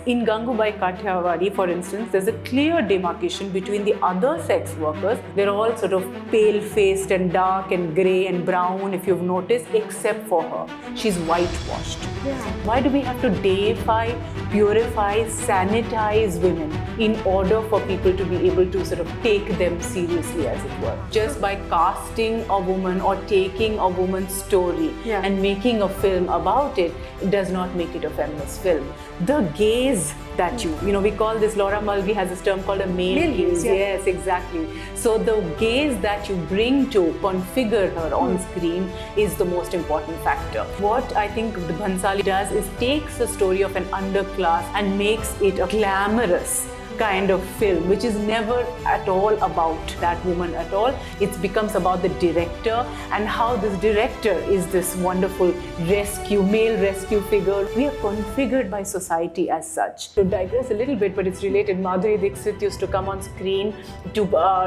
in Gangubai Kathiawadi, for instance, there's a clear demarcation between the other sex workers. They're all sort of pale-faced and dark and grey and brown, if you've noticed, except for her. She's whitewashed. Yeah. Why do we have to deify, purify, sanitize women in order for people to be able to sort of take them seriously, as it were? Just by casting a woman or taking a woman's story and making a film about it, it does not make it a feminist film. The gaze that we call this, Laura Mulvey has this term called a male gaze. Yes, exactly. So the gaze that you bring to configure her on screen is the most important factor. What I think the Bhansali does is takes the story of an underclass and makes it a glamorous kind of film, which is never at all about that woman at all. It becomes about the director and how this director is this wonderful male rescue figure. We are configured by society as such. To digress a little bit, but it's related, Madhuri Dixit used to come on screen to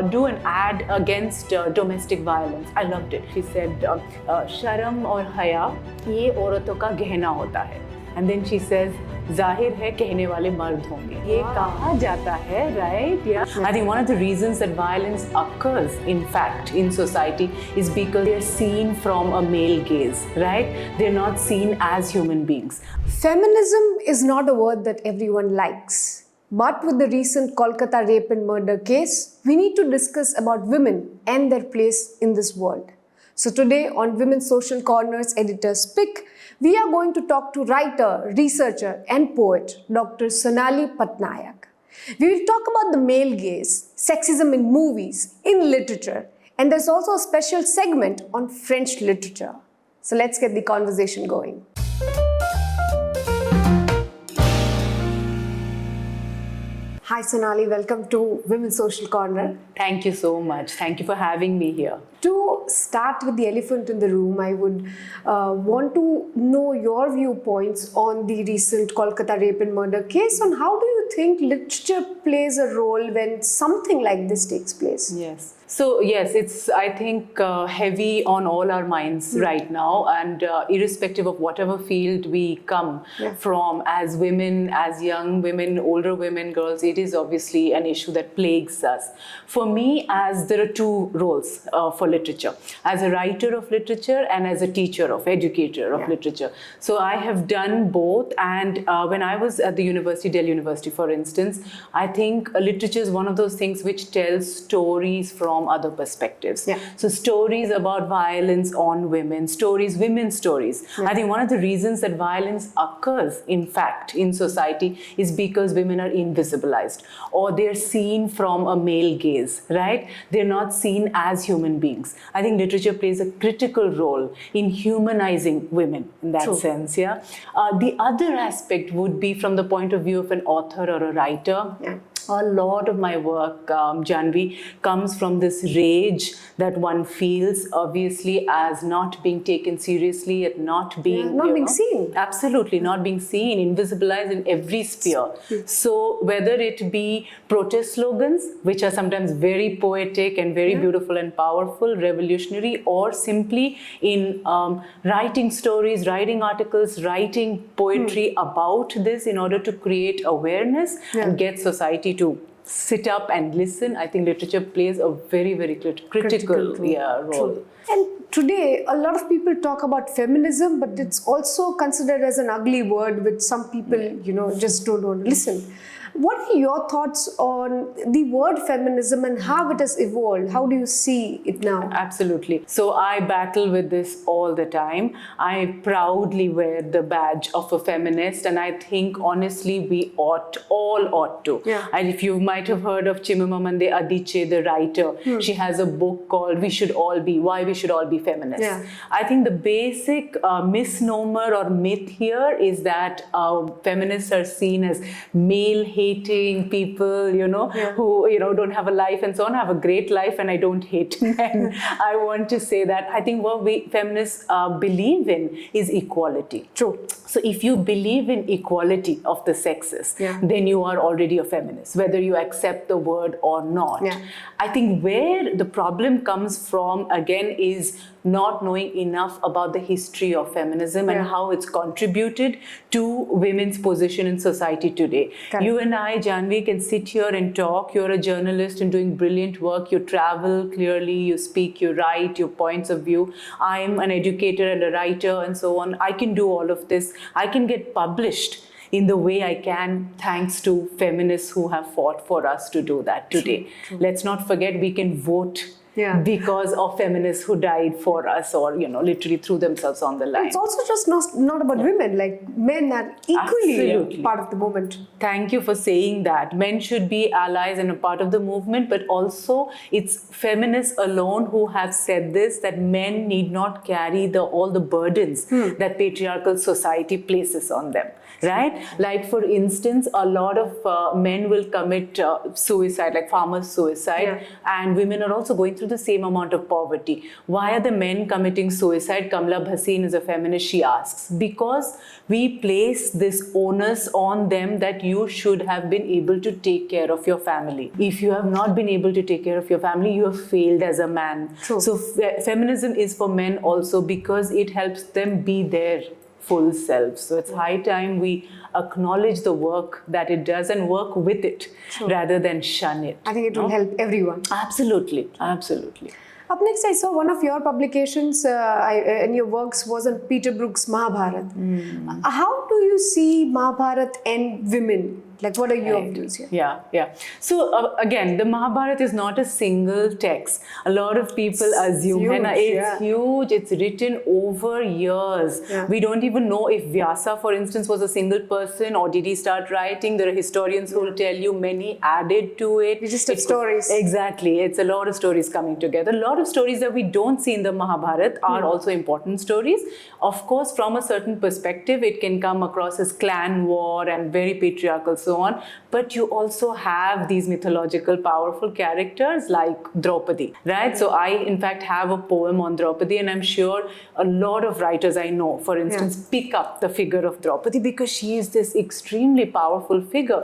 do an ad against domestic violence. I loved it. She said, "Sharam aur haya, ye औरतों का गहना होता है." And then she says, जाहिर है कहने वाले मर्द होंगे. ये कहा जाता है, right? Yeah. I think one of the reasons that violence occurs, in fact, in society is because they're seen from a male gaze, right? They're not seen as human beings. Feminism is not a word that everyone likes. But with the recent Kolkata rape and murder case, we need to discuss about women and their place in this world. So today on Women's Social Corner's Editor's Pick, we are going to talk to writer, researcher and poet Dr. Sonali Patnaik. We will talk about the male gaze, sexism in movies, in literature, and there's also a special segment on French literature. So let's get the conversation going. Hi Sonali, welcome to Women's Social Corner. Thank you so much. Thank you for having me here. To start with the elephant in the room, I would want to know your viewpoints on the recent Kolkata rape and murder case. On how do you think literature plays a role when something like this takes place? Yes. So yes, it's, I think, heavy on all our minds right now, and irrespective of whatever field we come from, as women, as young women, older women, girls, it is obviously an issue that plagues us. For me, as there are two roles for literature, as a writer of literature and as a teacher of, educator of literature. So I have done both, and when I was at the university, Delhi University, for instance, I think literature is one of those things which tells stories from other perspectives. So stories about violence on women, women's stories. I think one of the reasons that violence occurs, in fact, in society is because women are invisibilized, or they're seen from a male gaze, right? They're not seen as human beings. I think literature plays a critical role in humanizing women in that sense, The other aspect would be from the point of view of an author or a writer. A lot of my work, Janvi, comes from this rage that one feels, obviously, as not being taken seriously, at not being being seen. Absolutely, not being seen, invisibilized in every sphere. So whether it be protest slogans, which are sometimes very poetic and very beautiful and powerful, revolutionary, or simply in writing stories, writing articles, writing poetry about this in order to create awareness and get society to sit up and listen. I think literature plays a very, very critical role. And today, a lot of people talk about feminism, but it's also considered as an ugly word, which some people, just don't want to listen. What are your thoughts on the word feminism and how it has evolved? How do you see it now? Absolutely. So I battle with this all the time. I proudly wear the badge of a feminist, and I think honestly we all ought to. And if you might have heard of Chimamanda Adichie, the writer, she has a book called Why We Should All Be Feminists. I think the basic misnomer or myth here is that feminists are seen as male-hating people, who, don't have a life and so on. I have a great life and I don't hate men. I want to say that I think what we feminists believe in is equality. So if you believe in equality of the sexes, then you are already a feminist, whether you accept the word or not. Yeah. I think where the problem comes from, again, is not knowing enough about the history of feminism and how it's contributed to women's position in society today. Correct. You and I, Janvi, can sit here and talk. You're a journalist and doing brilliant work. You travel clearly, you speak, you write, your points of view. I'm an educator and a writer and so on. I can do all of this. I can get published in the way I can, thanks to feminists who have fought for us to do that today. True. Let's not forget we can vote because of feminists who died for us, or literally threw themselves on the line. It's also just not about women, like men are equally Absolutely. part of the movement. Thank you for saying that. Men should be allies and a part of the movement, but also it's feminists alone who have said this, that men need not carry all the burdens that patriarchal society places on them. Right? Like, for instance, a lot of men will commit suicide, like farmers' suicide, and women are also going through the same amount of poverty. Why are the men committing suicide? Kamla Bhasin is a feminist, she asks. Because we place this onus on them that you should have been able to take care of your family. If you have not been able to take care of your family, you have failed as a man. True. So feminism is for men also, because it helps them be their full selves. So it's high time we acknowledge the work that it does and work with it rather than shun it. I think it will help everyone. Absolutely, absolutely. Up next, I saw one of your publications in your works was on Peter Brook's Mahabharata. How do you see Mahabharata and women? Like, what are your views here? Yeah. So again, the Mahabharata is not a single text. A lot of people assume it's huge. It's written over years. Yeah. We don't even know if Vyasa, for instance, was a single person, or did he start writing? There are historians who will tell you many added to it. We just have stories. Exactly. It's a lot of stories coming together. A lot of stories that we don't see in the Mahabharata are also important stories. Of course, from a certain perspective, it can come across as clan war and very patriarchal, so on. But you also have these mythological, powerful characters like Draupadi, right? So I, in fact, have a poem on Draupadi, and I'm sure a lot of writers I know, for instance, pick up the figure of Draupadi because she is this extremely powerful figure.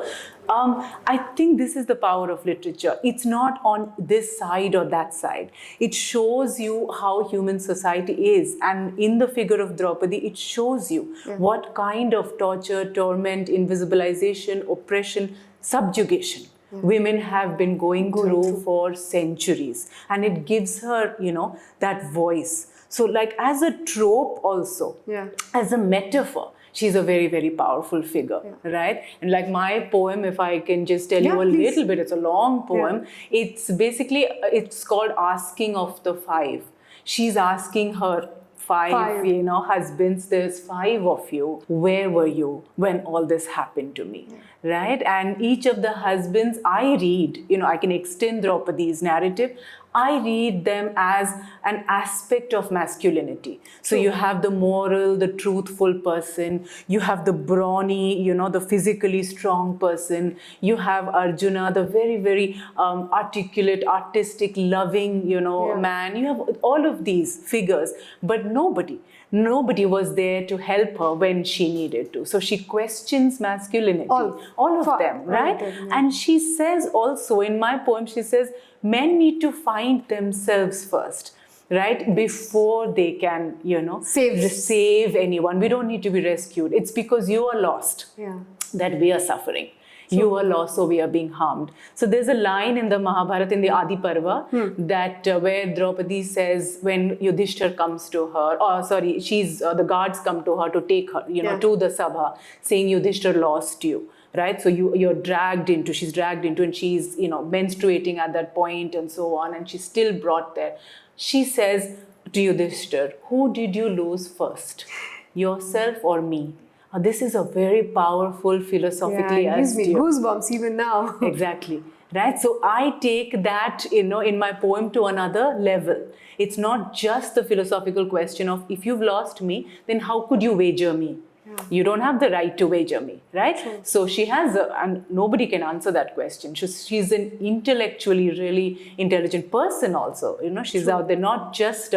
I think this is the power of literature. It's not on this side or that side. It shows you how human society is. And in the figure of Draupadi, it shows you what kind of torture, torment, invisibilization, oppression, subjugation women have been going through for centuries. And it gives her, that voice. So like as a trope also, as a metaphor, she's a very, very powerful figure, right? And like my poem, if I can just tell you a little bit, it's a long poem. It's basically, it's called Asking of the Five. She's asking her five, husbands, there's 5 of you. Where were you when all this happened to me, right? And each of the husbands, I read, I can extend Draupadi's narrative. I read them as an aspect of masculinity. So you have the moral, the truthful person. You have the brawny, the physically strong person. You have Arjuna, the very, very articulate, artistic, loving, man. You have all of these figures, but nobody was there to help her when she needed to. So she questions masculinity. All of them, right? And she says also in my poem, she says, men need to find themselves first, right? Before they can, save anyone. We don't need to be rescued. It's because you are lost that we are suffering. You are lost, so we are being harmed. So there's a line in the Mahabharata, in the Adi Parva, that where Draupadi says when Yudhishthir comes to her, the guards come to her to take her, to the Sabha, saying Yudhishthir lost you. Right, so she's dragged into, and she's menstruating at that point and so on, and she's still brought there. She says to Yudhishthir, who did you lose first, yourself or me? This is a very powerful philosophically. It gives me goosebumps even now. Exactly. Right, so I take that in my poem to another level. It's not just the philosophical question of if you've lost me, then how could you wager me? You don't have the right to wager me, right? True. So she has, and nobody can answer that question. She's an intellectually really intelligent person also. She's out there not just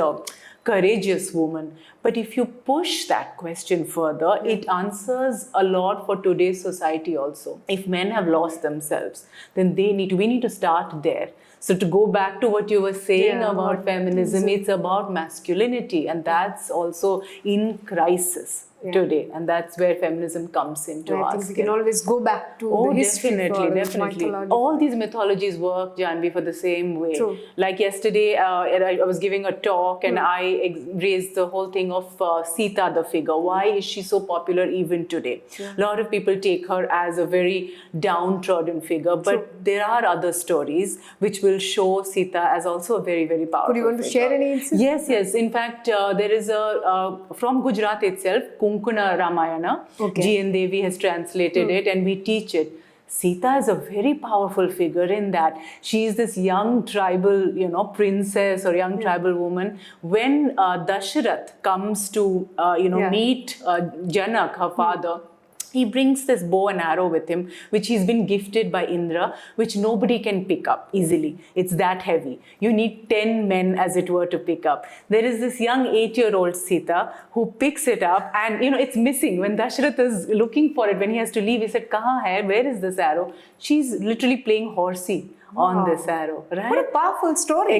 courageous woman. But if you push that question further, it answers a lot for today's society also. If men have lost themselves, then we need to start there. So to go back to what you were saying about feminism, it's about masculinity, and that's also in crisis today, and that's where feminism comes into I think we can always go back to the history definitely. All these mythologies work, Janvi, for the same way. True. Like yesterday, I was giving a talk and I raised the whole thing of Sita, the figure. Why is she so popular even today? A lot of people take her as a very downtrodden figure, but there are other stories which will show Sita as also a very, very powerful figure. Could you want to share any instance? Yes. In fact, there is from Gujarat itself, Kunkuna Ramayana. G.N. Devi has translated it, and we teach it. Sita is a very powerful figure in that she is this young tribal, princess or young tribal woman. When Dasharath comes to, meet Janak, her father, he brings this bow and arrow with him, which he's been gifted by Indra, which nobody can pick up easily. It's that heavy. You need 10 men, as it were, to pick up. There is this young 8-year-old Sita who picks it up, and it's missing. When Dasharath is looking for it, when he has to leave, he said, "Kahan hai? Where is this arrow?" She's literally playing horsey on this arrow, right? What a powerful story.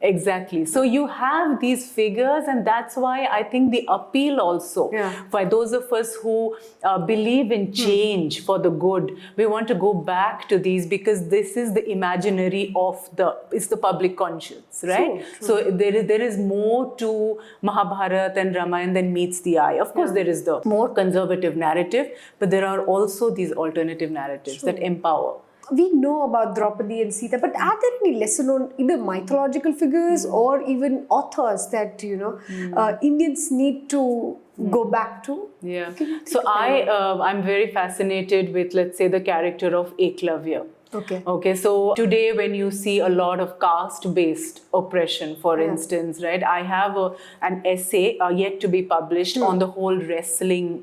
Exactly. So you have these figures, and that's why I think the appeal also for those of us who believe in change for the good, we want to go back to these, because this is the imaginary of it's the public conscience, right? True. So there is more to Mahabharata and Ramayana than meets the eye. Of course, there is the more conservative narrative, but there are also these alternative narratives that empower. We know about Draupadi and Sita, but are there any lesser known either mythological figures or even authors that Indians need to go back to? Yeah. So I'm very fascinated with, let's say, the character of Eklavya. Okay. So today, when you see a lot of caste-based oppression, for instance, right? I have an essay yet to be published on the whole wrestling,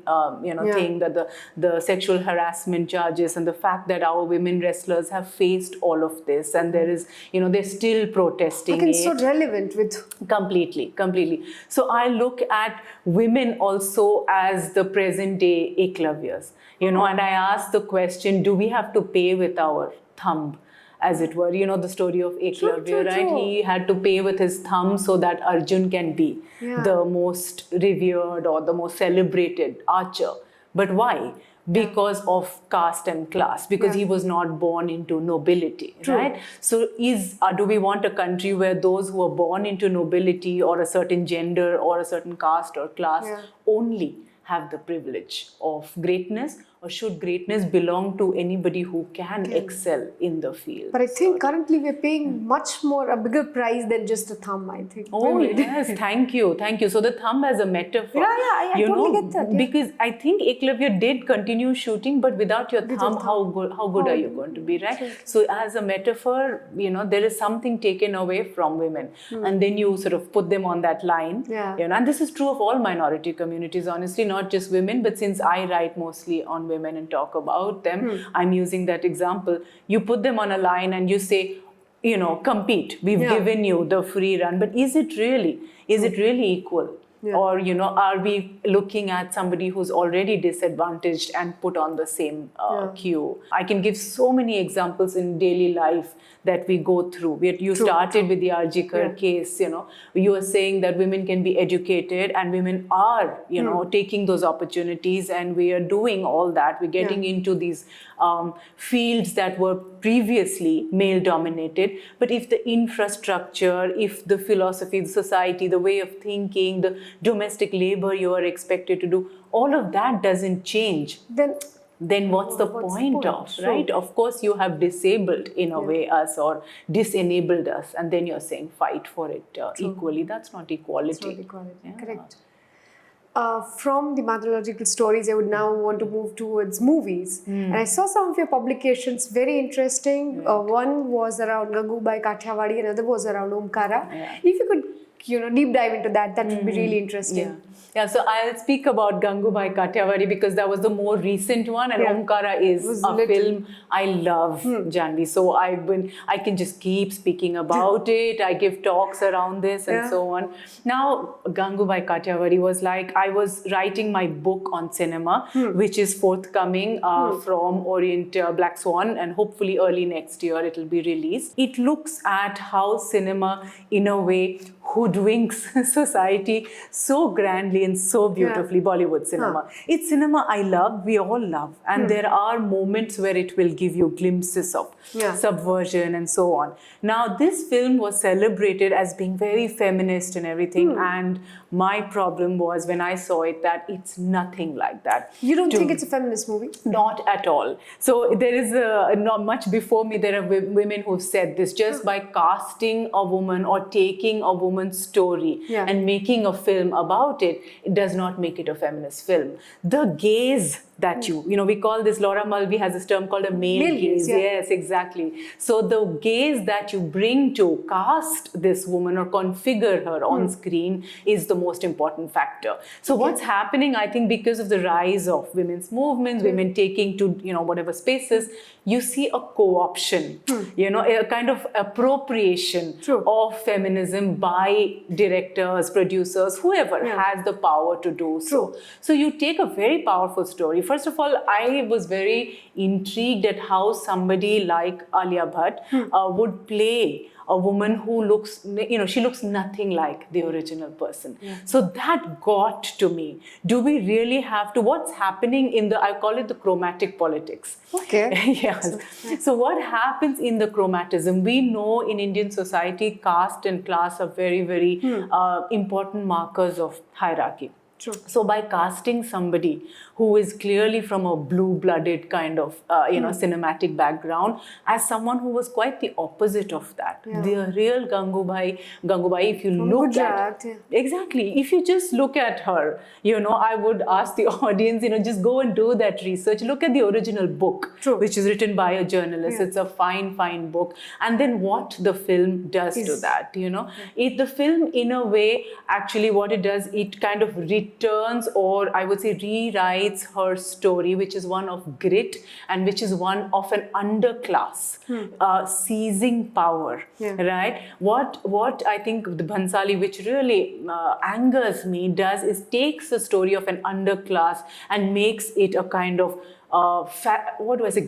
thing, that the sexual harassment charges and the fact that our women wrestlers have faced all of this, and there is, they're still protesting. I think it's so relevant with completely. So I look at women also as the present-day Eklavyas. And I ask the question, do we have to pay with our thumb, as it were? The story of Eklavya, right? True. He had to pay with his thumb so that Arjun can be the most revered or the most celebrated archer. But why? Because of caste and class, because he was not born into nobility, right? So do we want a country where those who are born into nobility or a certain gender or a certain caste or class only have the privilege of greatness, or should greatness belong to anybody who can excel in the field? But I think currently we're paying much more, a bigger price than just a thumb, I think. Oh, yes. Thank you. So the thumb as a metaphor. I totally get that. Because I think Eklavya did continue shooting, but without your thumb, how good are you going to be, right? True. So as a metaphor, there is something taken away from women. And then you sort of put them on that line. And this is true of all minority communities, honestly, not just women, but since I write mostly on women and talk about them, I'm using that example. You put them on a line and you say, compete. We've given you the free run, but is it really equal? Or, are we looking at somebody who's already disadvantaged and put on the same queue? I can give so many examples in daily life that we go through. You started with the Ghar case, you were saying that women can be educated, and women are, taking those opportunities, and we are doing all that. We're getting into these fields that were previously male dominated. But if the infrastructure, if the philosophy, the society, the way of thinking, the domestic labor you are expected to do, all of that doesn't change, then what's the point of, right? Of course, you have disabled in a way us, or disenabled us, and then you're saying fight for it equally. That's not equality. It's not equality. Correct. From the mythological stories, I would now want to move towards movies. And I saw some of your publications, very interesting. One was around Gangubai Kathiawadi, another was around Omkara. If you could deep dive into that. That would be really interesting. Yeah, so I'll speak about Gangubai Kathiawadi because that was the more recent one, and Omkara is a film I love, Janvi. So I can just keep speaking about it. I give talks around this and so on. Now, Gangubai Kathiawadi was like, I was writing my book on cinema, which is forthcoming from Orient Black Swan, and hopefully early next year it will be released. It looks at how cinema, in a way, hoodwinks society so grandly and so beautifully. Bollywood cinema. It's cinema I love, we all love. And there are moments where it will give you glimpses of subversion and so on. Now, this film was celebrated as being very feminist and everything. And my problem was when I saw it that it's nothing like that. You don't think it's a feminist movie? Not at all. So there is not much before me, there are women who've said this. Just by casting a woman or taking a woman's story and making a film about it, it does not make it a feminist film. The gaze that we call this, Laura Mulvey has this term called a male gaze. Yes, exactly. So the gaze that you bring to cast this woman or configure her on screen is the most important factor. So what's happening, I think, because of the rise of women's movements, women taking to, whatever spaces, you see a co-option, a kind of appropriation of feminism by directors, producers, whoever has the power to do so. So you take a very powerful story. First of all, I was very intrigued at how somebody like Alia would play a woman who looks, she looks nothing like the original person. So that got to me. Do we really have to, what's happening in I call it the chromatic politics. Okay. Yes. So what happens in the chromatism? We know in Indian society, caste and class are very, very important markers of hierarchy. So by casting somebody who is clearly from a blue-blooded kind of, cinematic background, as someone who was quite the opposite of that. The real Gangubai, if you look at... Exactly. If you just look at her, I would ask the audience, just go and do that research. Look at the original book, which is written by a journalist. It's a fine, fine book. And then what the film does to that, the film, in a way, actually what it does, it kind of returns, or I would say rewrites her story, which is one of grit and which is one of an underclass seizing power, right? What I think the Bhansali, which really angers me, does is takes the story of an underclass and makes it a kind of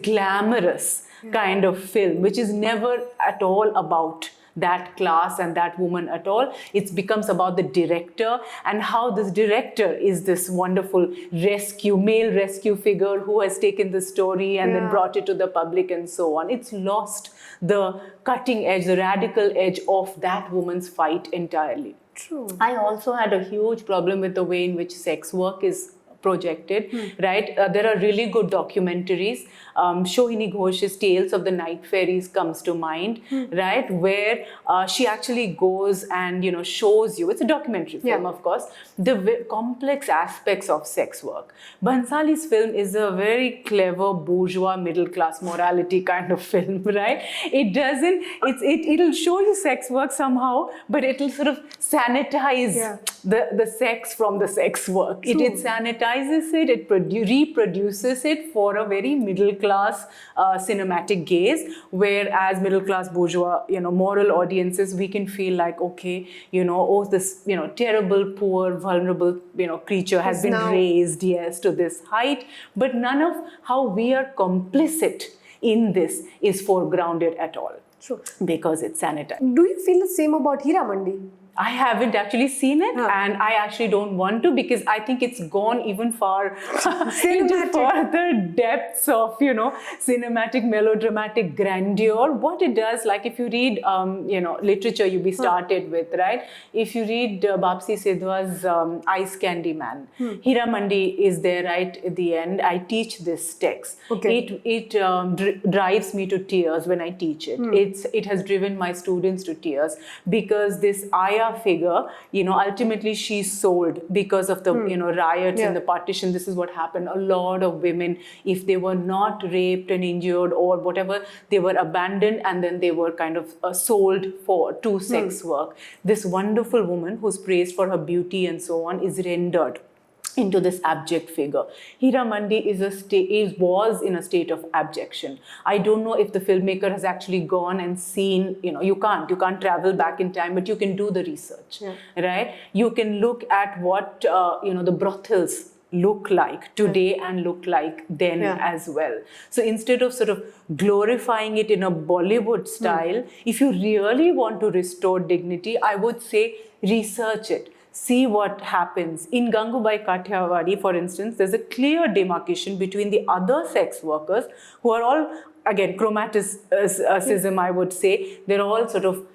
glamorous kind of film, which is never at all about that class and that woman at all. It becomes about the director and how this director is this wonderful male rescue figure who has taken the story and then brought it to the public and so on. It's lost the cutting edge, the radical edge of that woman's fight entirely. True. I also had a huge problem with the way in which sex work is projected, right? There are really good documentaries. Shohini Ghosh's Tales of the Night Fairies comes to mind, right? Where she actually goes and, shows you, it's a documentary film, of course, the complex aspects of sex work. Bhansali's film is a very clever bourgeois middle-class morality kind of film, right? It'll show you sex work somehow, but it'll sort of sanitize the sex from the sex work. It sanitizes it, it reproduces it for a very middle-class cinematic gaze, whereas middle-class bourgeois, moral audiences, we can feel like, okay, this, terrible, poor, vulnerable, creature has been raised, to this height, but none of how we are complicit in this is foregrounded at all. True. Because it's sanitized. Do you feel the same about Heeramandi? I haven't actually seen it, and I actually don't want to, because I think it's gone even far into further depths of, cinematic, melodramatic grandeur. What it does, like if you read, literature you be started with, right? If you read Bapsi Sidhwa's Ice Candy Man, Heeramandi is there right at the end. I teach this text. Okay. It drives me to tears when I teach it. It has driven my students to tears, because this pariah figure, ultimately she's sold because of the, riots and the partition. This is what happened. A lot of women, if they were not raped and injured or whatever, they were abandoned and then they were kind of sold to sex work. This wonderful woman who's praised for her beauty and so on is rendered into this abject figure. Heeramandi was in a state of abjection. I don't know if the filmmaker has actually gone and seen, you can't travel back in time, but you can do the research, right? You can look at what, the brothels look like today and look like then as well. So instead of sort of glorifying it in a Bollywood style, if you really want to restore dignity, I would say research it. See what happens. In Gangubai Kathiawadi, for instance, there's a clear demarcation between the other sex workers who are all, again, chromaticism, I would say. They're all sort of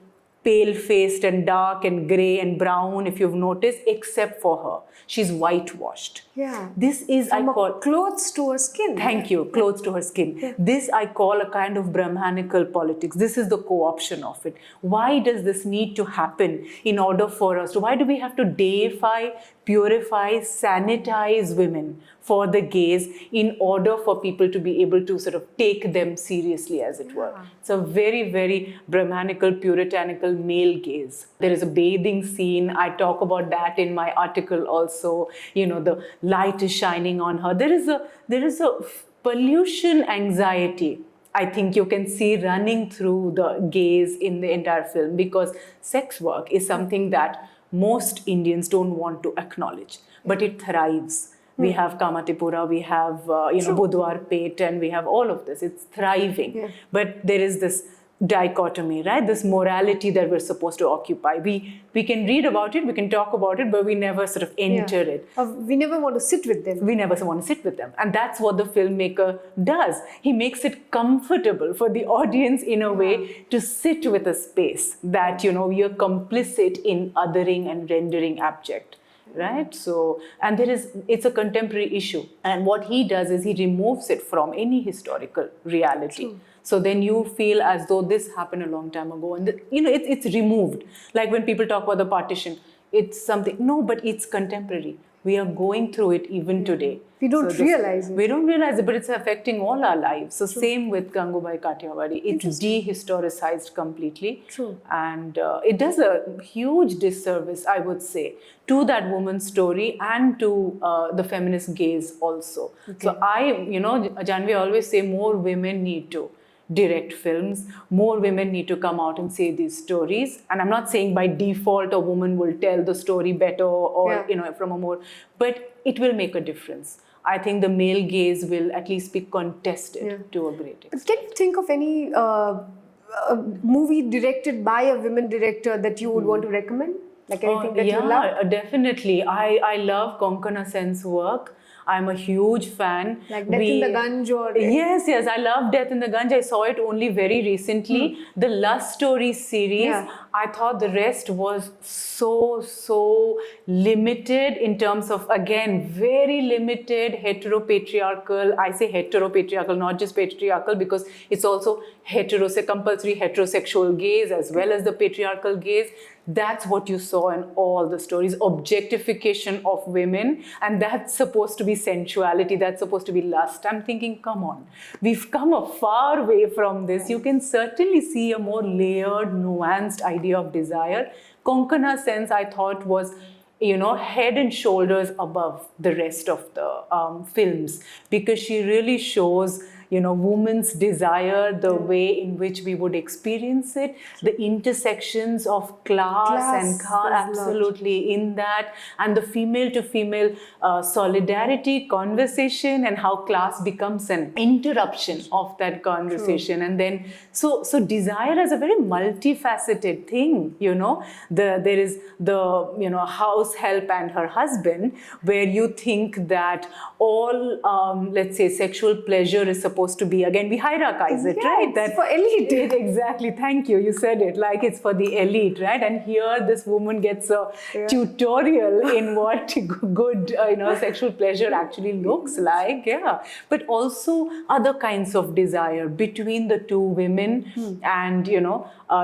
pale-faced and dark and grey and brown, if you've noticed, except for her. She's whitewashed. Yeah. This is, I call clothes to her skin. Thank you, clothes to her skin. Yeah. This I call a kind of Brahmanical politics. This is the co-option of it. Why does this need to happen in order for us to, why do we have to deify, purify, sanitize women for the gaze in order for people to be able to sort of take them seriously, as it were? It's a very, very Brahmanical, puritanical male gaze. There is a bathing scene. I talk about that in my article also. The light is shining on her. There is a pollution anxiety, I think you can see running through the gaze in the entire film, because sex work is something that most Indians don't want to acknowledge, but it thrives. We have Kamatipura, we have Budwar Pet, and we have all of this. It's thriving. But there is this dichotomy, right? This morality that we're supposed to occupy. We can read about it, we can talk about it, but we never sort of enter it. We never want to sit with them. We never want to sit with them. And that's what the filmmaker does. He makes it comfortable for the audience in a way to sit with a space that, you're complicit in othering and rendering abject. Right? So, and it's a contemporary issue. And what he does is he removes it from any historical reality. True. So then you feel as though this happened a long time ago. And, it's removed. Like when people talk about the partition, it's something, no, but it's contemporary. We are going through it even today. We don't realize it. We don't realize it, but it's affecting all our lives. So same with Gangubai Kathiawadi. It's dehistoricized completely. True. And it does a huge disservice, I would say, to that woman's story and to the feminist gaze also. Okay. So Janvi always say more women need to direct films, more women need to come out and say these stories. And I'm not saying by default a woman will tell the story better or, from a more, but it will make a difference. I think the male gaze will at least be contested to a great extent. Can you think of any movie directed by a women director that you would want to recommend? Like anything that you love? Yeah, definitely. I love Konkana Sen's work. I'm a huge fan. Like Death in the Gunj or... Yes, I love Death in the Gunj. I saw it only very recently. The Lust Stories series, I thought the rest was so limited in terms of, again, very limited heteropatriarchal. I say heteropatriarchal, not just patriarchal, because it's also compulsory heterosexual gaze as well as the patriarchal gaze. That's what you saw in all the stories, objectification of women, and that's supposed to be sensuality, that's supposed to be lust. I'm thinking, come on, we've come a far way from this. You can certainly see a more layered, nuanced idea of desire. Konkana Sen's, I thought, was head and shoulders above the rest of the films, because she really shows women's desire, the way in which we would experience it, the intersections of class and absolutely in that, and the female to female solidarity conversation, and how class becomes an interruption of that conversation. True. And then so desire is a very multifaceted thing. There is the house help and her husband, where you think that all let's say sexual pleasure is supposed supposed to be, again, we hierarchize it, right? It's for elite. Exactly. Thank you. You said it. Like it's for the elite, right? And here this woman gets a tutorial in what good, sexual pleasure actually looks like. Yeah. But also other kinds of desire between the two women and,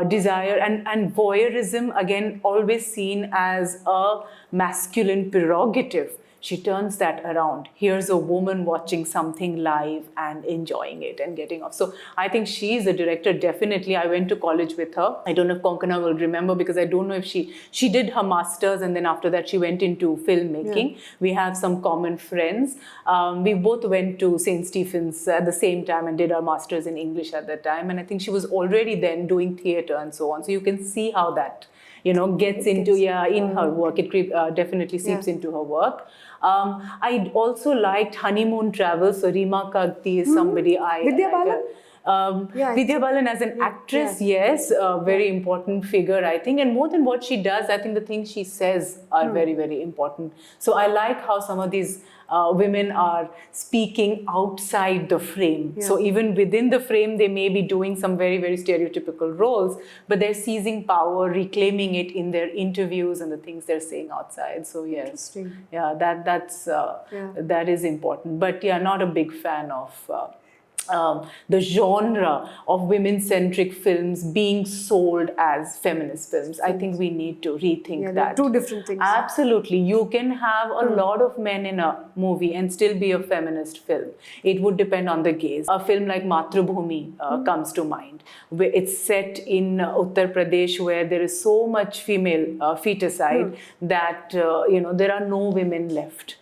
desire and voyeurism, again, always seen as a masculine prerogative. She turns that around. Here's a woman watching something live and enjoying it and getting off. So I think she's a director, definitely. I went to college with her. I don't know if Konkana will remember, because I don't know if she did her master's, and then after that she went into filmmaking. We have some common friends. We both went to St. Stephen's at the same time and did our master's in English at that time. And I think she was already then doing theatre and so on. So you can see how that gets into in her work. It definitely seeps into her work. I also liked Honeymoon Travel. So Reema Kagti is somebody Vidya Balan? Vidya Balan as an actress, yes, a very important figure, I think. And more than what she does, I think the things she says are very, very important. So I like how some of these women are speaking outside the frame. So even within the frame, they may be doing some very, very stereotypical roles, but they're seizing power, reclaiming it in their interviews and the things they're saying outside. So yes, that is important. But not a big fan of the genre of women-centric films being sold as feminist films. I think we need to rethink that. Two different things. Absolutely. You can have a lot of men in a movie and still be a feminist film. It would depend on the gaze. A film like Matrubhumi comes to mind. Where it's set in Uttar Pradesh, where there is so much female feticide that there are no women left.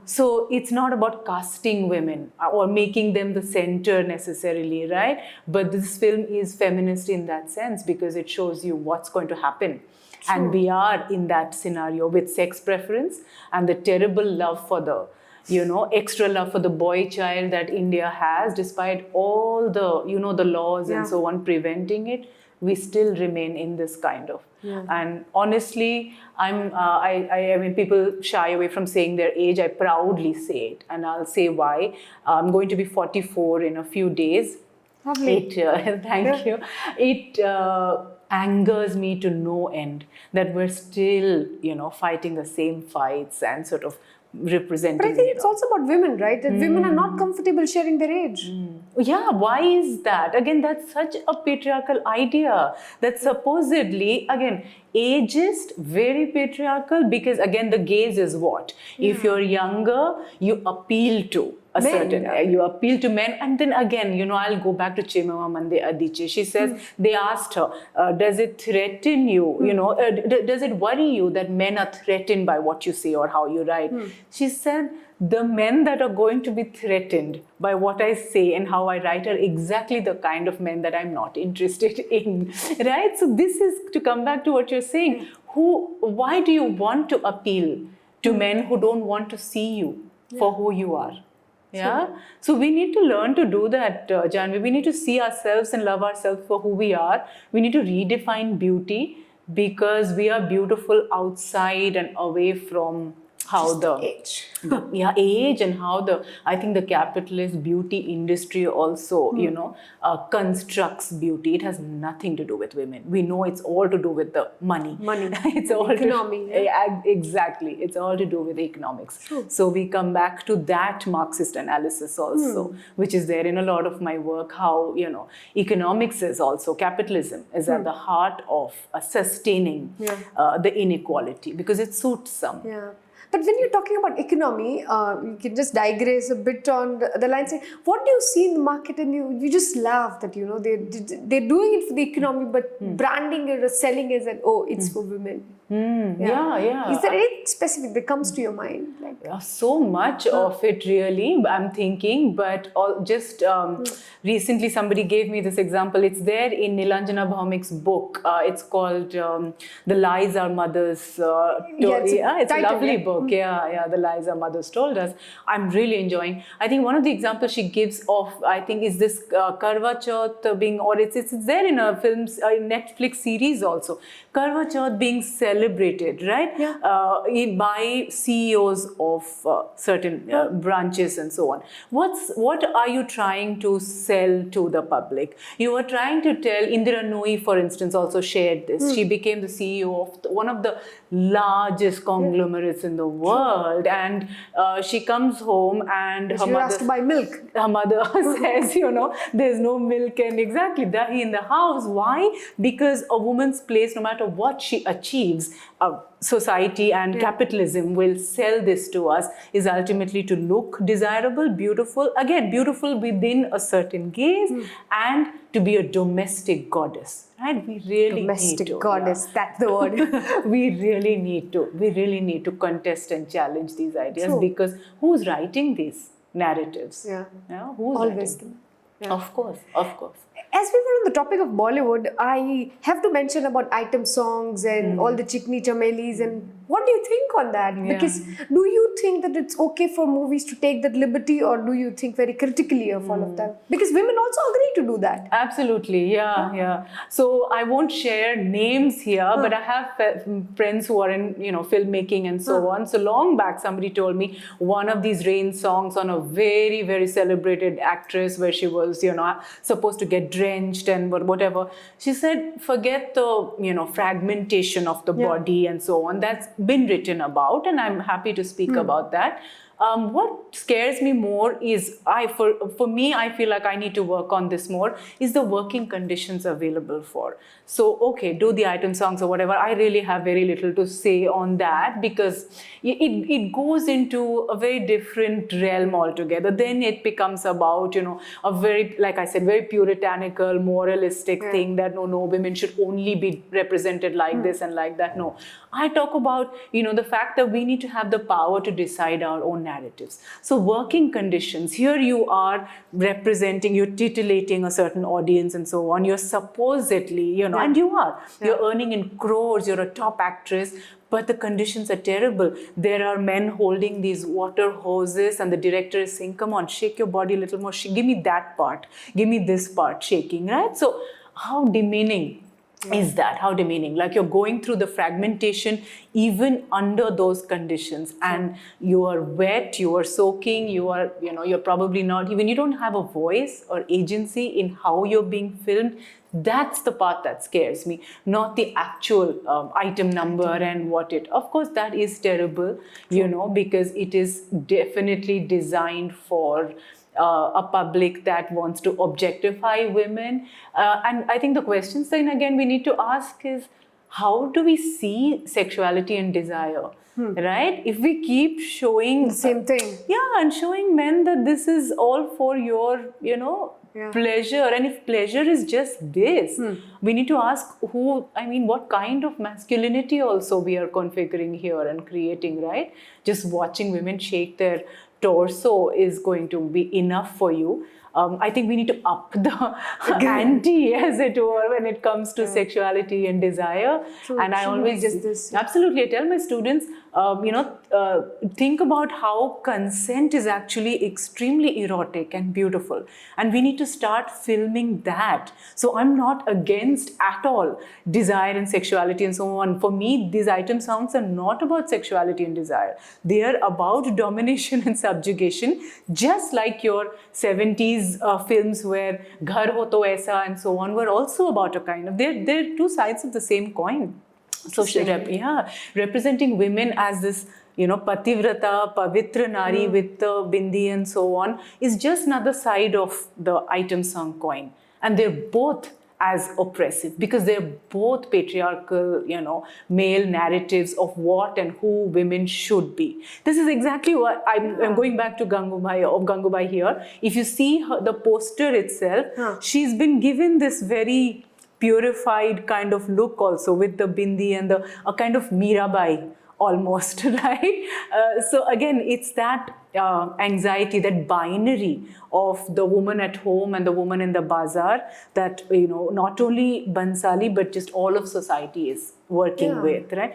So it's not about casting women or making them the center necessarily, right? But this film is feminist in that sense, because it shows you what's going to happen. And we are in that scenario with sex preference and the terrible love for the extra love for the boy child that India has, despite all the, the laws and so on preventing it. We still remain in this kind of. And honestly, I mean, people shy away from saying their age. I proudly say it, and I'll say why. I'm going to be 44 in a few days. Lovely. Thank you. It angers me to no end that we're still, fighting the same fights and sort of representing. But I think it's also about women, right? That women are not comfortable sharing their age. Yeah, why is that? Again, that's such a patriarchal idea that supposedly, again, ageist, very patriarchal, because again, the gaze is what? If you're younger, you appeal to a certain, you appeal to men. And then again, I'll go back to Chemama Mande Adiche. She says, they asked her, does it threaten you, does it worry you that men are threatened by what you say or how you write? She said, the men that are going to be threatened by what I say and how I write are exactly the kind of men that I'm not interested in, right? So this is to come back to what you're saying. Why do you want to appeal to men who don't want to see you for who you are? Yeah. So we need to learn to do that, Janvi. We need to see ourselves and love ourselves for who we are. We need to redefine beauty, because we are beautiful outside and away from how age. Age, and how I think the capitalist beauty industry also, constructs beauty. It has nothing to do with women. We know it's all to do with the money. It's all economy. Exactly. It's all to do with economics. So we come back to that Marxist analysis also, which is there in a lot of my work, how, economics is also, capitalism is at the heart of sustaining the inequality, because it suits some. But when you're talking about economy, you can just digress a bit on the line, say, what do you see in the market? And you just laugh that, they're doing it for the economy, but branding it or selling it as, it's for women. Is there anything specific that comes to your mind? So much of it, really, I'm thinking, but just recently somebody gave me this example. It's there in Nilanjana Bhaumik's book. It's called The Lies Our Mothers Told. It's a lovely book. book. Yeah, the lies our mothers told us. I'm really enjoying. I think one of the examples she gives of, I think, is this Karwa Chauth being, or it's there in a film's Netflix series also. Karwa Chauth being celebrated, right? Yeah. By CEOs of certain branches and so on. What are you trying to sell to the public? You are trying to tell, Indira Nooyi, for instance, also shared this. She became the CEO of one of the largest conglomerates in the world, and she comes home and her She mother has to buy milk. Her mother says, there's no milk and exactly dahi in the house. Why? Because a woman's place, no matter what she achieves, society and capitalism will sell this to us, is ultimately to look desirable, beautiful, again, beautiful within a certain gaze, and to be a domestic goddess. Right? We really Domestic need to. goddess, that's the word. We really need to contest and challenge these ideas. True. Because who's writing these narratives? Yeah. Who's Always writing them. them? Yeah. Of course. As we were on the topic of Bollywood, I have to mention about item songs and all the chikni chamelis. And what do you think on that? Yeah. Because do you think that it's okay for movies to take that liberty, or do you think very critically of all of that? Because women also agree to do that. Absolutely, yeah. So I won't share names here, but I have friends who are in, filmmaking and so on. So long back, somebody told me one of these rain songs on a very, very celebrated actress, where she was, supposed to get drenched and whatever. She said, forget the, fragmentation of the body and so on. That's been written about, and I'm happy to speak about that. What scares me more is, for me, I feel like I need to work on this more, is the working conditions available for. So, okay, do the item songs or whatever. I really have very little to say on that, because it goes into a very different realm altogether. Then it becomes about, a very, like I said, very puritanical, moralistic thing that no, women should only be represented like this and like that. No, I talk about, the fact that we need to have the power to decide our own narratives. So working conditions, here you are representing, you're titillating a certain audience and so on. You're supposedly, and you are. You're earning in crores, you're a top actress, but the conditions are terrible. There are men holding these water hoses, and the director is saying, come on, shake your body a little more. Give me that part. Give me this part, shaking, right? So how demeaning is that? How demeaning? Like, you're going through the fragmentation even under those conditions, and you are wet, you are soaking, you are, you're probably not even, you don't have a voice or agency in how you're being filmed. That's the part that scares me, not the actual item number and what it. Of course, that is terrible, because it is definitely designed for a public that wants to objectify women. And I think the questions then again we need to ask is, how do we see sexuality and desire? Right? If we keep showing The same thing. and showing men that this is all for your, pleasure, and if pleasure is just this, we need to ask what kind of masculinity also we are configuring here and creating, right? Just watching women shake their torso is going to be enough for you. I think we need to up the ante, as it were, when it comes to sexuality and desire. True, and I always just this. Absolutely, I tell my students, think about how consent is actually extremely erotic and beautiful, and we need to start filming that. So I'm not against at all desire and sexuality and so on. For me, these item songs are not about sexuality and desire. They are about domination and subjugation, just like your 70s films where Ghar ho to aisa and so on were also about a kind of, they're two sides of the same coin. So representing women as this, pativrata, pavitra nari with the bindi and so on is just another side of the item song coin. And they're both as oppressive, because they're both patriarchal, male narratives of what and who women should be. This is exactly what I'm going back to Gangubai here. If you see the poster itself, she's been given this very purified kind of look also, with the bindi and a kind of Mirabai almost, right? So again, it's that anxiety, that binary of the woman at home and the woman in the bazaar, that, not only Bhansali, but just all of society is working with, right?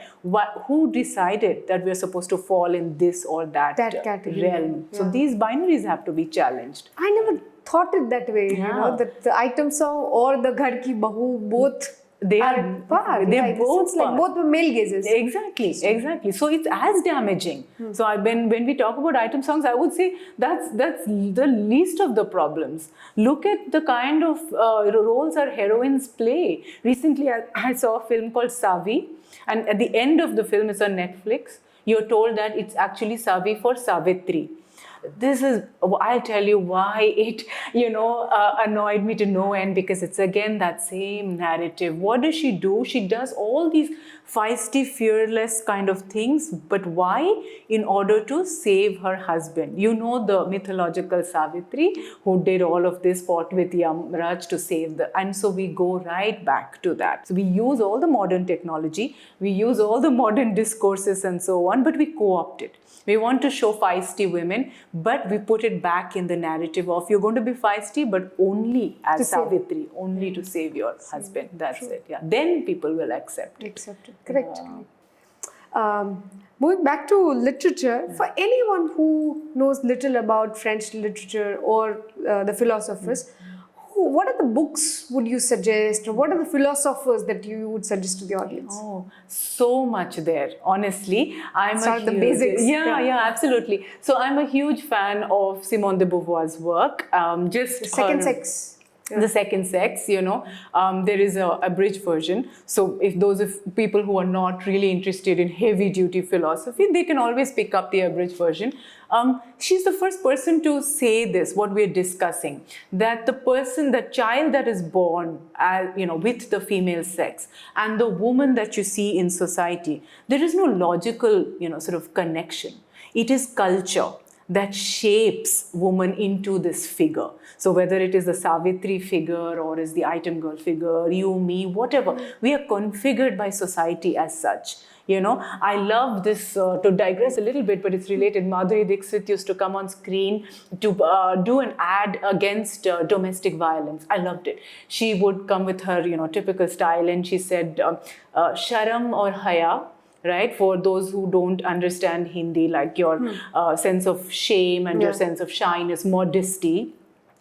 Who decided that we're supposed to fall in this or that category realm? So these binaries have to be challenged. I never thought it that way, that the item song or the Ghar ki Bahu, both they're both both were male gazes. Exactly. So it's as damaging. So when we talk about item songs, I would say that's the least of the problems. Look at the kind of roles our heroines play. Recently, I saw a film called Savi, and at the end of the film, it's on Netflix. You're told that it's actually Savi for Savitri. I'll tell you why it, annoyed me to no end, because it's again that same narrative. What does she do? She does all these feisty, fearless kind of things, but why? In order to save her husband. The mythological Savitri who did all of this, fought with Yamraj to save and so we go right back to that. So we use all the modern technology, we use all the modern discourses and so on, but we co-opt it. We want to show feisty women, but we put it back in the narrative of you're going to be feisty, but only as Savitri, only to save your husband. That's it. Yeah. Then people will accept it. Correct. Moving back to literature, for anyone who knows little about French literature or the philosophers, what are the books would you suggest, or what are the philosophers that you would suggest to the audience? Oh, so much there. Honestly, Start the basics. Yeah, absolutely. So I'm a huge fan of Simone de Beauvoir's work. The Second Sex. The Second Sex, there is a abridged version. So if those of people who are not really interested in heavy duty philosophy, they can always pick up the abridged version. She's the first person to say this, what we're discussing, that the child that is born, with the female sex and the woman that you see in society, there is no logical, sort of connection. It is culture that shapes woman into this figure. So whether it is the Savitri figure or is the item girl figure, you, me, whatever, we are configured by society as such. I love this, to digress a little bit, but it's related. Madhuri Dixit used to come on screen to do an ad against domestic violence. I loved it. She would come with her, typical style, and she said, sharam or haya, right? For those who don't understand Hindi, like your sense of shame and your sense of shyness, modesty,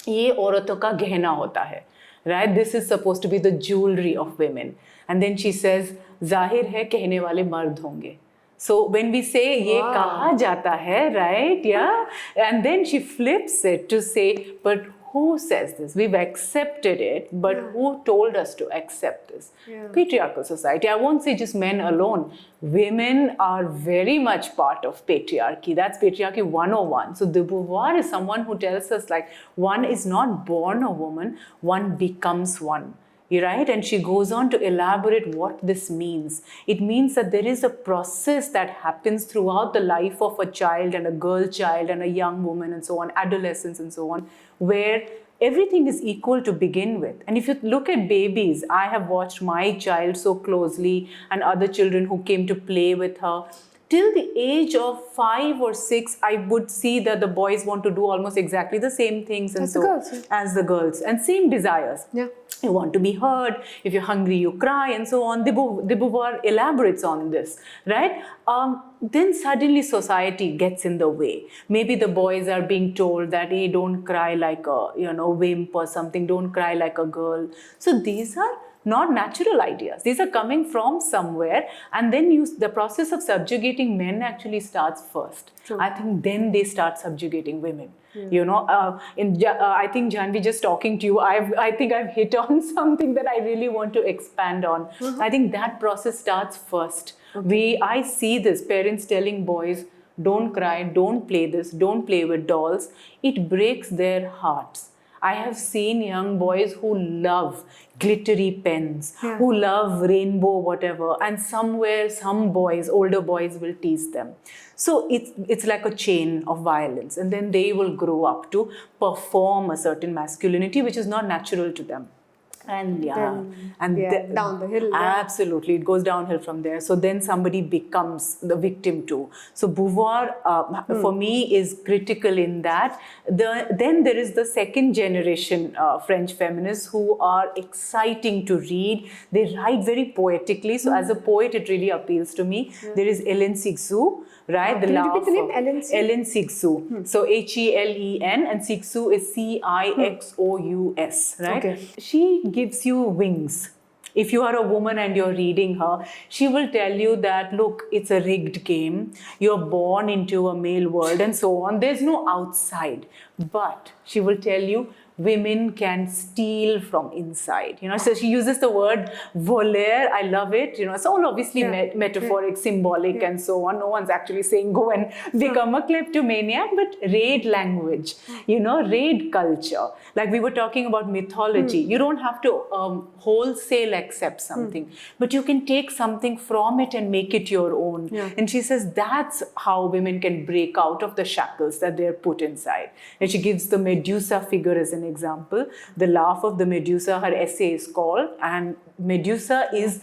ये औरतों का गहना होता है, right? This is supposed to be the jewelry of women. And then she says, जाहिर है कहने वाले मर्द होंगे. So when we say ये कहा जाता है, right? Yeah. And then she flips it to say, but who says this? We've accepted it, but who told us to accept this? Patriarchal society. I won't say just men alone. Women are very much part of patriarchy. That's patriarchy 101. So de Beauvoir is someone who tells us, like, one is not born a woman, one becomes one. Right? And she goes on to elaborate what this means. It means that there is a process that happens throughout the life of a child and a girl child and a young woman and so on, adolescence and so on, where everything is equal to begin with. And if you look at babies, I have watched my child so closely and other children who came to play with her. Till the age of 5 or 6, I would see that the boys want to do almost exactly the same things as the girls, and same desires. Yeah. You want to be heard. If you're hungry, you cry, and so on. De Beauvoir elaborates on this, right? Then suddenly society gets in the way. Maybe the boys are being told that, hey, don't cry like a wimp or something. Don't cry like a girl. So these are not natural ideas. These are coming from somewhere, and then the process of subjugating men actually starts first. True. I think then they start subjugating women. I think, Janvi, just talking to you, I think I've hit on something that I really want to expand on. I think that process starts first. I see this, parents telling boys, don't cry, don't play this, don't play with dolls. It breaks their hearts. I have seen young boys who love glittery pens, who love rainbow whatever, and somewhere some boys, older boys, will tease them. So it's like a chain of violence, and then they will grow up to perform a certain masculinity which is not natural to them. And Then, down the hill. Absolutely, it goes downhill from there. So then somebody becomes the victim too. So Beauvoir, for me, is critical in that. Then there is the second generation French feminists who are exciting to read. They write very poetically. So as a poet, it really appeals to me. There is Hélène Cixous, right? Can you repeat the name? Hélène Cixous. So Helen, and Cixous is Cixous, right? Okay. She gives you wings. If you are a woman and you're reading her, she will tell you that, look, it's a rigged game. You're born into a male world and so on. There's no outside. But she will tell you, women can steal from inside. So she uses the word voler. I love it. It's all obviously metaphoric, symbolic, and so on. No one's actually saying go and become a kleptomaniac, but raid language, raid culture. Like we were talking about mythology. You don't have to wholesale accept something, but you can take something from it and make it your own. And she says that's how women can break out of the shackles that they're put inside. And she gives the Medusa figure as an example. The Laugh of the Medusa, her essay is called, and Medusa is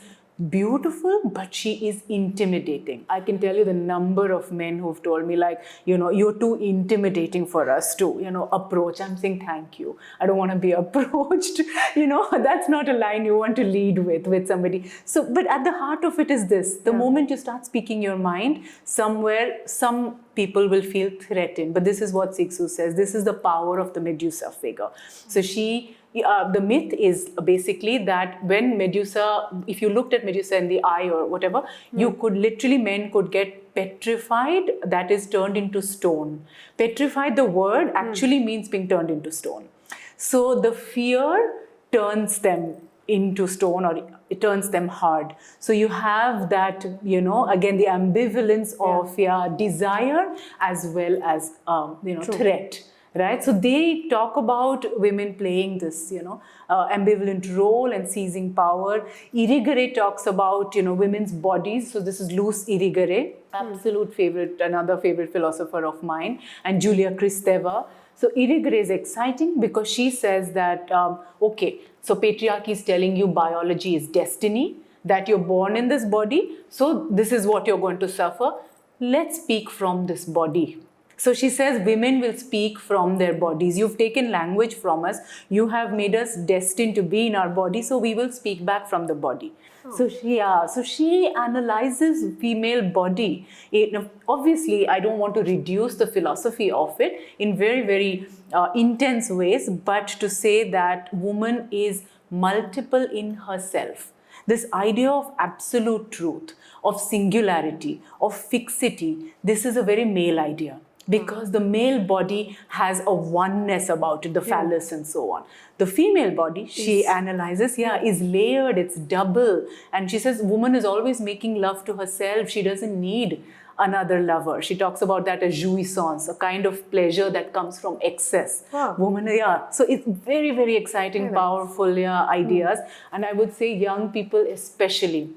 beautiful, but she is intimidating. I can tell you the number of men who've told me, like, you're too intimidating for us to, approach. I'm saying, thank you. I don't want to be approached. That's not a line you want to lead with somebody. So, but at the heart of it is this: the moment you start speaking your mind, somewhere, some people will feel threatened. But this is what Cixous says. This is the power of the Medusa figure. So the myth is basically that when Medusa, if you looked at Medusa in the eye or whatever, men could get petrified, that is turned into stone. Petrified, the word actually means being turned into stone. So the fear turns them into stone, or it turns them hard. So you have that, again, the ambivalence of desire as well as, threat. Right? So they talk about women playing this, ambivalent role and seizing power. Irigaray talks about, women's bodies. So this is Luce Irigaray, absolute favorite, another favorite philosopher of mine, and Julia Kristeva. So Irigaray is exciting because she says that, so patriarchy is telling you biology is destiny, that you're born in this body, so this is what you're going to suffer. Let's speak from this body. So she says women will speak from their bodies. You've taken language from us. You have made us destined to be in our body, so we will speak back from the body. So she analyzes female body. Obviously, I don't want to reduce the philosophy of it in very, very intense ways, but to say that woman is multiple in herself. This idea of absolute truth, of singularity, of fixity, this is a very male idea. Because the male body has a oneness about it, the phallus and so on. The female body, she analyzes, is layered, it's double. And she says woman is always making love to herself. She doesn't need another lover. She talks about that as jouissance, a kind of pleasure that comes from excess. Woman, so it's very, very exciting, powerful ideas. And I would say young people especially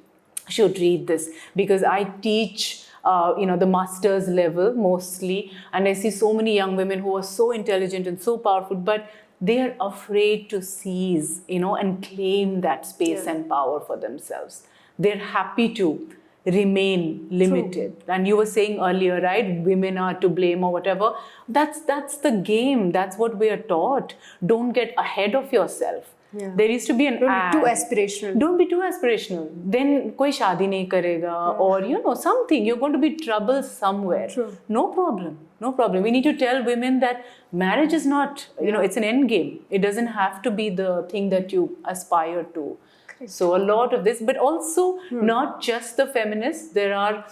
should read this, because I teach the master's level mostly, and I see so many young women who are so intelligent and so powerful, but they are afraid to seize, and claim that space and power for themselves. They're happy to remain limited. True. And you were saying earlier, right, women are to blame or whatever. That's the game. That's what we are taught. Don't get ahead of yourself. There used to be an ad. Don't be too aspirational. Don't be too aspirational. Then koi shaadi nahi karega, or something. You're going to be trouble somewhere. True. No problem. No problem. We need to tell women that marriage is not, it's an end game. It doesn't have to be the thing that you aspire to. So a lot of this, but also not just the feminists. There are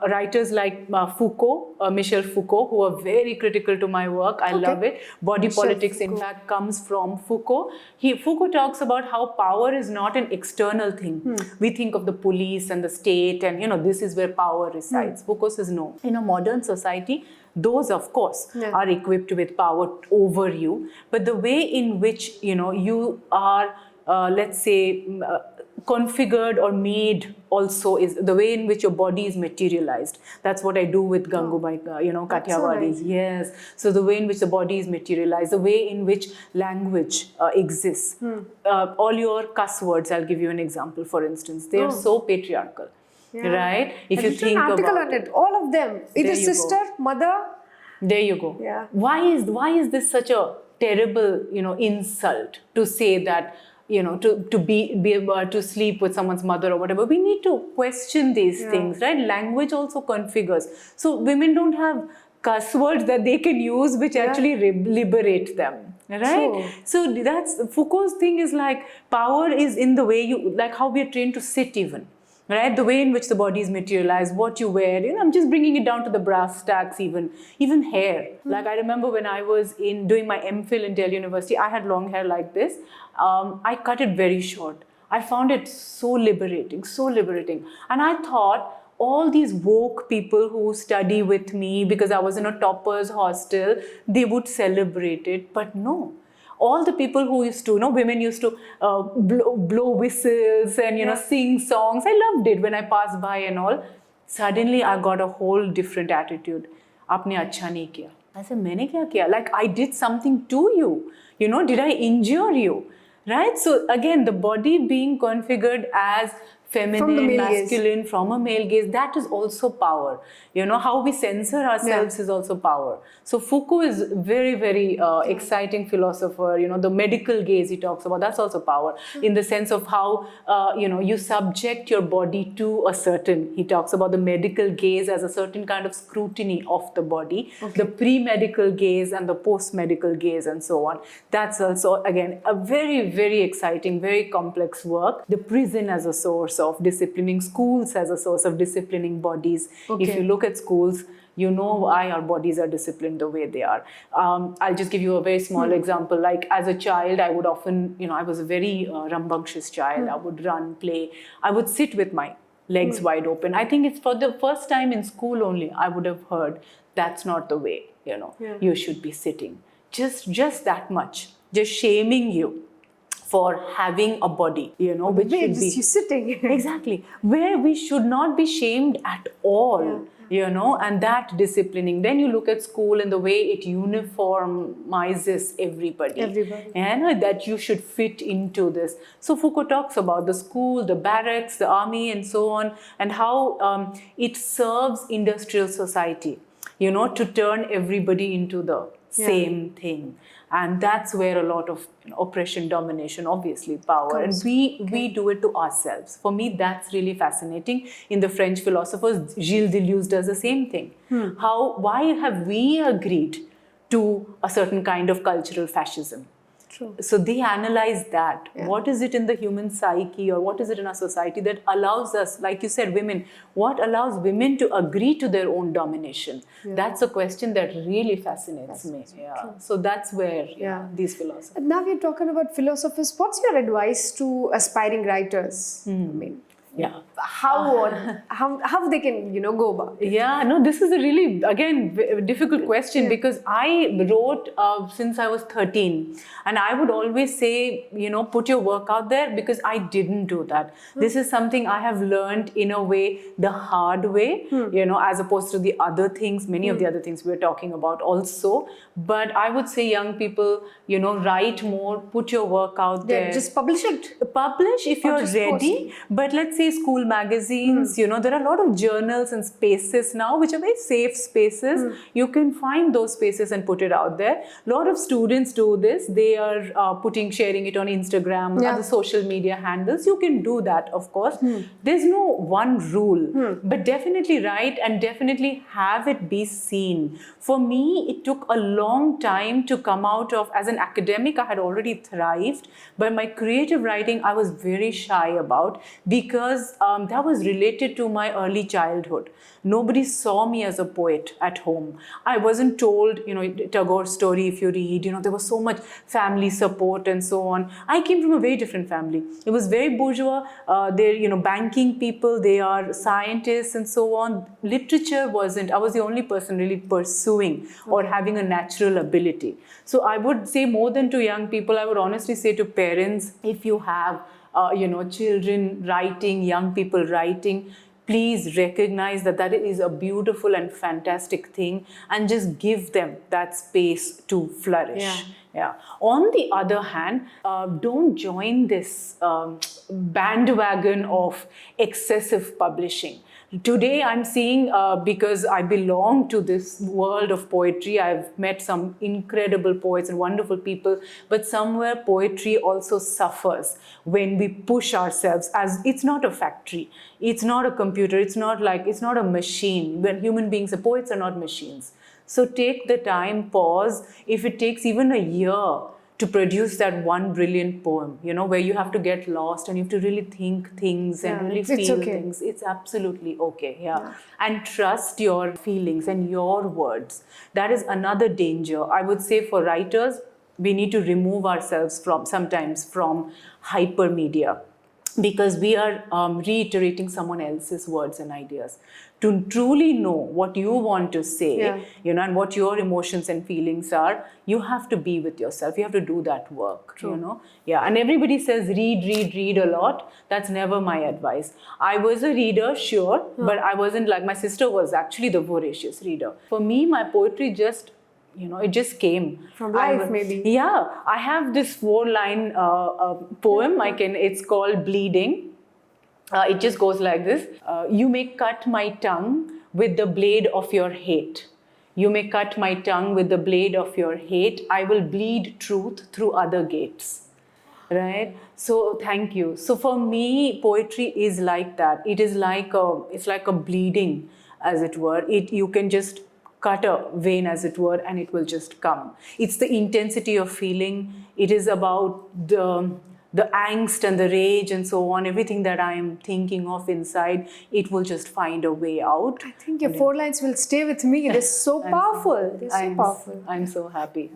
writers like Foucault, Michel Foucault, who are very critical to my work. I love it. Body politics, in fact, comes from Foucault. Foucault talks about how power is not an external thing. We think of the police and the state and, this is where power resides. Foucault says no. In a modern society, those, of course, are equipped with power over you. But the way in which, you are let's say, configured or made also is the way in which your body is materialized. That's what I do with Gangubai, Kathiawadi. nice. Yes. So the way in which the body is materialized, the way in which language exists. All your cuss words, I'll give you an example, for instance. They're so patriarchal, right? If I you did think an article about on it, all of them. Either There you go. sister, mother. there you go. Yeah. Why is this such a terrible, insult to say that, to be able to sleep with someone's mother or whatever? We need to question these things, right? Language also configures. So women don't have cuss words that they can use which actually liberate them, right? True. So that's Foucault's thing is like power is in the way like how we are trained to sit even. Right, the way in which the body is materialized, what you wear. I'm just bringing it down to the brass tacks. Even hair. Like I remember when I was doing my MPhil in Delhi University, I had long hair like this. I cut it very short. I found it so liberating, and I thought all these woke people who study with me because I was in a toppers hostel, they would celebrate it, but no. All the people who used to, women used to blow whistles and, sing songs. I loved it when I passed by and all. Suddenly, I got a whole different attitude. Aapne acha nahi kiya. I said, maine kya kiya? Like, I did something to you. Did I injure you? Right? So, again, the body being configured as feminine, masculine, from a male gaze, that is also power. How we censor ourselves is also power. So Foucault is very, very exciting philosopher. The medical gaze he talks about, that's also power in the sense of how, you subject your body to a certain, he talks about the medical gaze as a certain kind of scrutiny of the body, the pre-medical gaze and the post-medical gaze and so on. That's also, again, a very, very exciting, very complex work. The prison as a source of disciplining, schools as a source of disciplining bodies. If you look at schools, why our bodies are disciplined the way they are. I'll just give you a very small example. Like as a child, I would often, I was a very rambunctious child. I would run, play. I would sit with my legs wide open. I think it's for the first time in school only I would have heard that's not the way, you should be sitting. Just that much. Just shaming you for having a body, which should be you sitting. Exactly, where we should not be shamed at all, and that disciplining. Then you look at school and the way it uniformizes everybody. And that you should fit into this. So Foucault talks about the school, the barracks, the army, and so on, and how it serves industrial society, to turn everybody into the same thing. And that's where a lot of oppression, domination, obviously power, and we do it to ourselves. For me, that's really fascinating. In the French philosophers, Gilles Deleuze does the same thing. Why have we agreed to a certain kind of cultural fascism? True. So they analyze that. What is it in the human psyche, or what is it in our society that allows us, like you said, women, what allows women to agree to their own domination? That's a question that really fascinates me. So that's where these philosophers. And now we're talking about philosophers. What's your advice to aspiring writers? I mean, how they can go about it? This is a really, again, difficult question because I wrote since I was 13, and I would always say, put your work out there, because I didn't do that. This is something I have learned in a way the hard way, as opposed to the other things, many of the other things we're talking about also. But I would say young people, write more, put your work out there. Just publish it. Publish if you're ready. But let's say school magazines, there are a lot of journals and spaces now which are very safe spaces. You can find those spaces and put it out there. A lot of students do this. They are sharing it on Instagram, other social media handles. You can do that, of course. There's no one rule, but definitely write and definitely have it be seen. For me, it took a long time to come out of, as an academic, I had already thrived, but my creative writing, I was very shy about, because because that was related to my early childhood. Nobody saw me as a poet at home. I wasn't told, Tagore's story, if you read, there was so much family support and so on. I came from a very different family. It was very bourgeois. They're, banking people, they are scientists and so on. Literature wasn't, I was the only person really pursuing or having a natural ability. So I would say more than to young people, I would honestly say to parents, if you have, children writing, young people writing, please recognize that that is a beautiful and fantastic thing and just give them that space to flourish. Yeah. On the other hand, don't join this bandwagon of excessive publishing. Today, I'm seeing, because I belong to this world of poetry, I've met some incredible poets and wonderful people, but somewhere poetry also suffers when we push ourselves, as it's not a factory, it's not a computer, it's not a machine. When human beings, the poets are not machines. So take the time, pause. If it takes even a year to produce that one brilliant poem, where you have to get lost and you have to really think things and really feel things. It's absolutely okay. Yeah. And trust your feelings and your words. That is another danger. I would say for writers, we need to remove ourselves sometimes from hypermedia, because we are reiterating someone else's words and ideas. To truly know what you want to say, and what your emotions and feelings are, you have to be with yourself. You have to do that work, Yeah, and everybody says read a lot. That's never my advice. I was a reader, sure, but I wasn't like, my sister was actually the voracious reader. For me, my poetry just, it just came from life, maybe. Yeah, I have this 4-line poem. It's called Bleeding. It just goes like this. You may cut my tongue with the blade of your hate. You may cut my tongue with the blade of your hate. I will bleed truth through other gates. Right? So thank you. So for me, poetry is like that. It is it's like a bleeding, as it were. You can just cut a vein, as it were, and it will just come. It's the intensity of feeling. It is about the angst and the rage and so on, everything that I am thinking of inside, it will just find a way out. I think your 4 lines will stay with me. It is so powerful. They're so powerful. I'm so happy.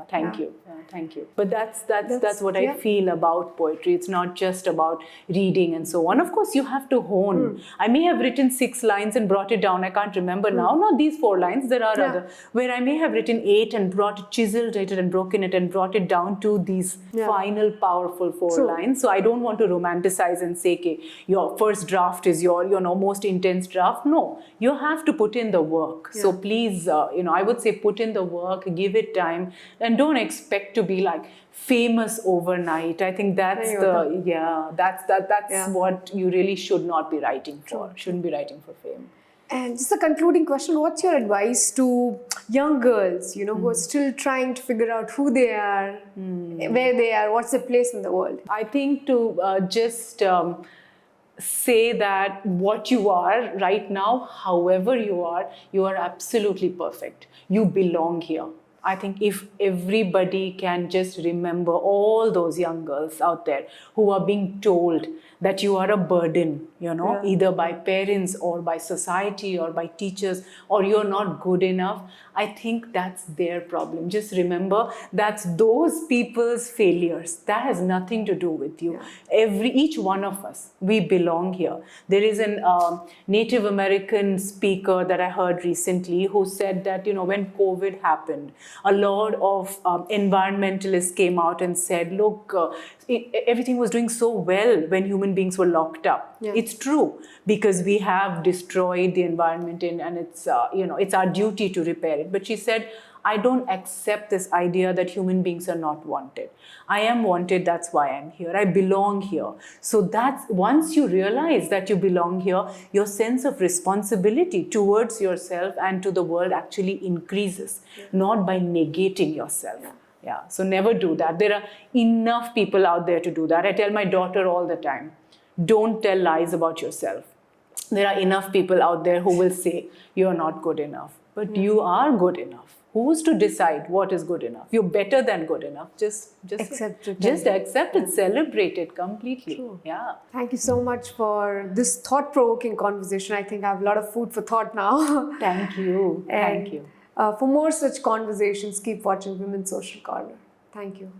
Thank you. Thank you. But that's what I feel about poetry. It's not just about reading and so on. Of course, you have to hone. I may have written 6 lines and brought it down. I can't remember now. Not these 4 lines. There are other where I may have written 8 and chiseled it and broken it and brought it down to these final powerful 4 lines. So I don't want to romanticize and say, okay, your first draft is your most intense draft. No, you have to put in the work. So please, I would say put in the work, give it time, and don't expect to be like famous overnight. I think that's what you really should not be writing for. Shouldn't be writing for fame. And just a concluding question, what's your advice to young girls, who are still trying to figure out who they are, where they are, what's their place in the world? I think to just say that what you are right now, however you are absolutely perfect. You belong here. I think if everybody can just remember all those young girls out there who are being told that you are a burden, either by parents or by society or by teachers, or you're not good enough, I think that's their problem. Just remember that's those people's failures. That has nothing to do with you. Each one of us, we belong here. There is an Native American speaker that I heard recently who said that, when COVID happened, a lot of environmentalists came out and said, look, everything was doing so well when human beings were locked up. It's true, because we have destroyed the environment and it's our duty to repair it. But she said, I don't accept this idea that human beings are not wanted. I am wanted, that's why I'm here. I belong here. So that's, once you realize that you belong here, your sense of responsibility towards yourself and to the world actually increases, not by negating yourself. So never do that. There are enough people out there to do that. I tell my daughter all the time, don't tell lies about yourself. There are enough people out there who will say you're not good enough, but you are good enough. Who's to decide what is good enough? You're better than good enough. Just Accept it. Just accept it, celebrate it completely. True. Yeah. Thank you so much for this thought-provoking conversation. I think I have a lot of food for thought now. Thank you. And, Thank you. For more such conversations, keep watching Women's Social Corner. Thank you.